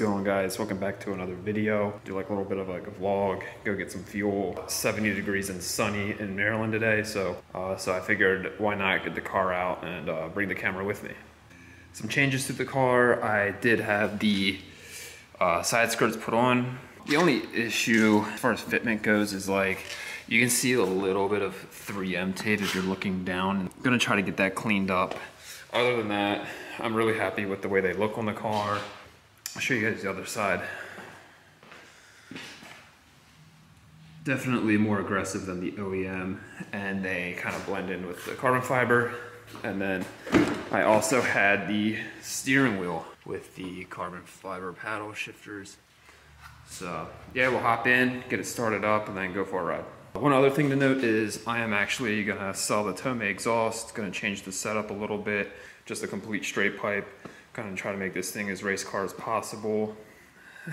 going, guys? Welcome back to another video. Do like a little bit of like a vlog, go get some fuel. 70 degrees and sunny in Maryland today, so I figured why not get the car out and bring the camera with me. Some changes to the car. I did have the side skirts put on. The only issue as far as fitment goes is like you can see a little bit of 3M tape if you're looking down. I'm gonna try to get that cleaned up. Other than that, I'm really happy with the way they look on the car. I'll show you guys the other side. Definitely more aggressive than the OEM, and they kind of blend in with the carbon fiber. And then I also had the steering wheel with the carbon fiber paddle shifters. So yeah, we'll hop in, get it started up, and then go for a ride. One other thing to note is I am actually gonna sell the Tomei exhaust. Gonna change the setup a little bit, just a complete straight pipe. Gonna try to make this thing as race car as possible.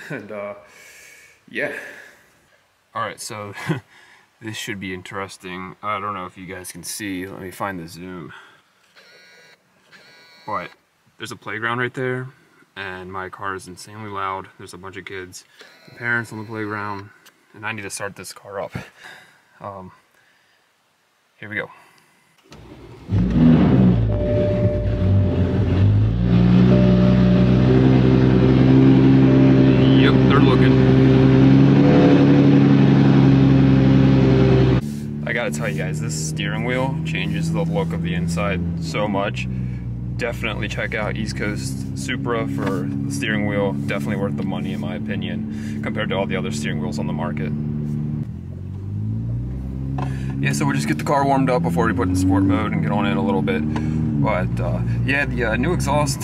And yeah. All right, so this should be interesting. I don't know if you guys can see. Let me find the zoom. But there's a playground right there, and my car is insanely loud. There's a bunch of kids, parents on the playground, and I need to start this car up. Here we go. Yep, they're looking. I gotta tell you guys, this steering wheel changes the look of the inside so much. Definitely check out East Coast Supra for the steering wheel. Definitely worth the money in my opinion, compared to all the other steering wheels on the market. Yeah, so we'll just get the car warmed up before we put in sport mode and get on it a little bit. But yeah, the new exhaust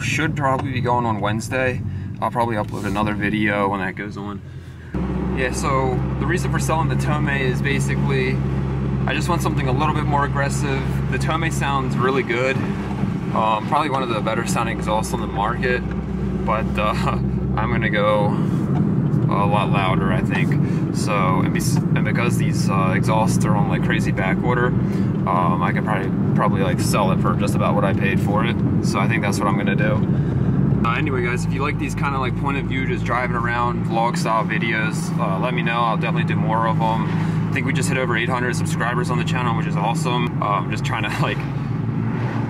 should probably be going on Wednesday. I'll probably upload another video when that goes on. Yeah, so the reason for selling the Tomei is basically I just want something a little bit more aggressive. The Tomei sounds really good. Probably one of the better sounding exhausts on the market, but I'm gonna go a lot louder, I think. So, and because these exhausts are on like crazy back order, I can probably like sell it for just about what I paid for it. So I think that's what I'm gonna do. Anyway, guys, if you like these kind of like point of view, just driving around vlog style videos, let me know. I'll definitely do more of them. I think we just hit over 800 subscribers on the channel, which is awesome. Just trying to like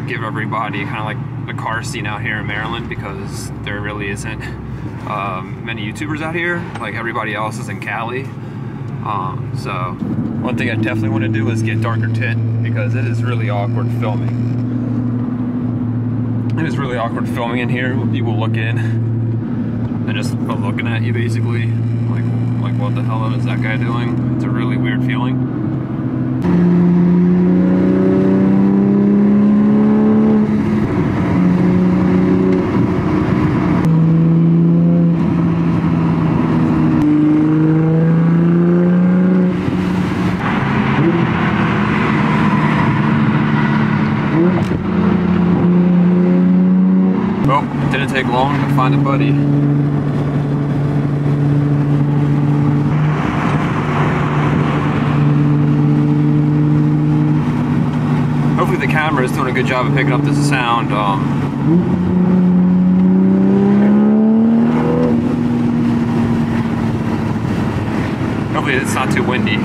give everybody kind of like the car scene out here in Maryland, because there really isn't many YouTubers out here. Like everybody else is in Cali. So one thing I definitely want to do is get darker tint, because it is really awkward filming. It is really awkward filming in here. People look in and just looking at you basically, like what the hell is that guy doing? It's a really weird feeling. Well, it didn't take long to find a buddy. Hopefully the camera is doing a good job of picking up this sound. Hopefully it's not too windy.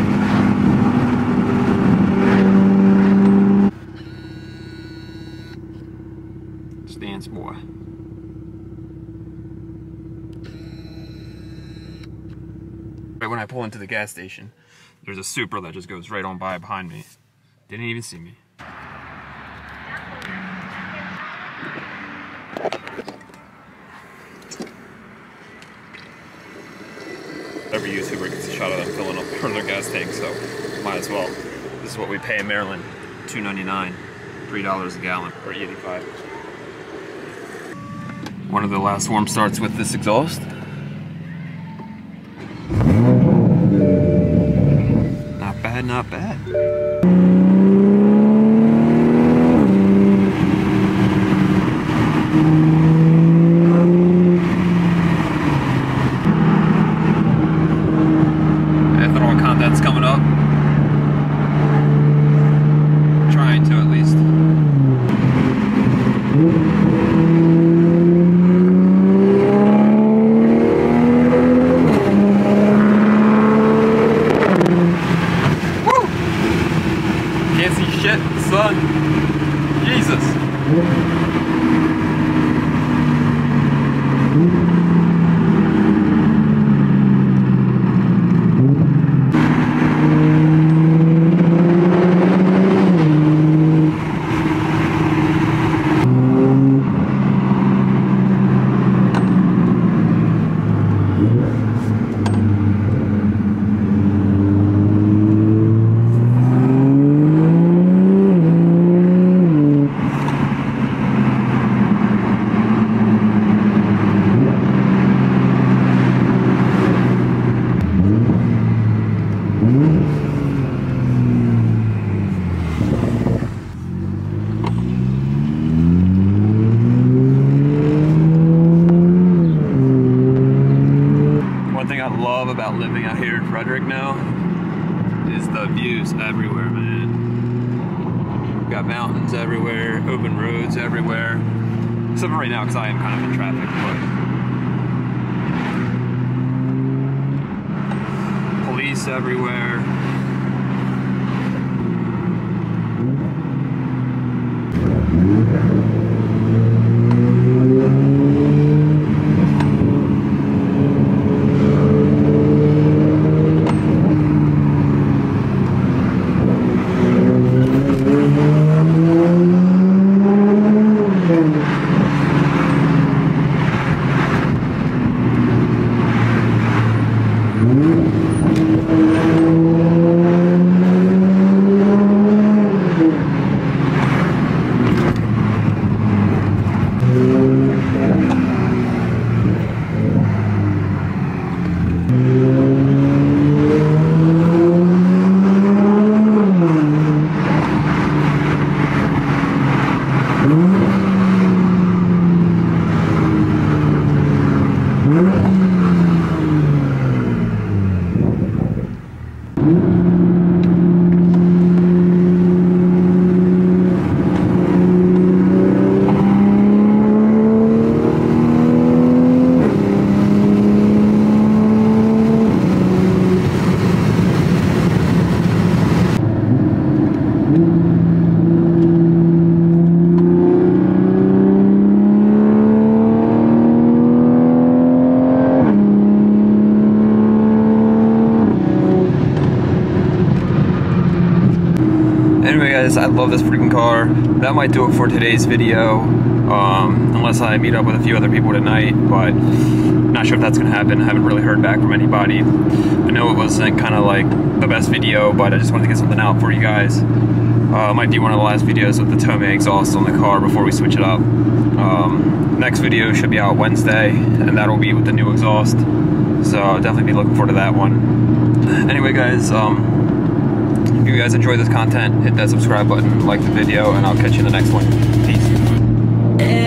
Stance boy. Right when I pull into the gas station, there's a Supra that just goes right on by behind me. Didn't even see me. Every YouTuber gets a shot of them filling up their gas tank, so might as well. This is what we pay in Maryland, $2.99, $3 a gallon, or $85. One of the last warm starts with this exhaust. Not bad, not bad. Ethanol content's coming up. Trying to at least. shit, son. Jesus. Love about living out here in Frederick now is the views everywhere, man. We've got mountains everywhere, open roads everywhere. Except for right now, because I am kind of in traffic, but police everywhere. Anyway guys, I love this freaking car. That might do it for today's video, unless I meet up with a few other people tonight, but I'm not sure if that's gonna happen. I haven't really heard back from anybody. I know it wasn't kind of like the best video, but I just wanted to get something out for you guys. It might be one of the last videos with the Tomei exhaust on the car before we switch it up. Next video should be out Wednesday, and that'll be with the new exhaust. So I'll definitely be looking forward to that one. Anyway guys, if you guys enjoy this content, hit that subscribe button, like the video, and I'll catch you in the next one. Peace.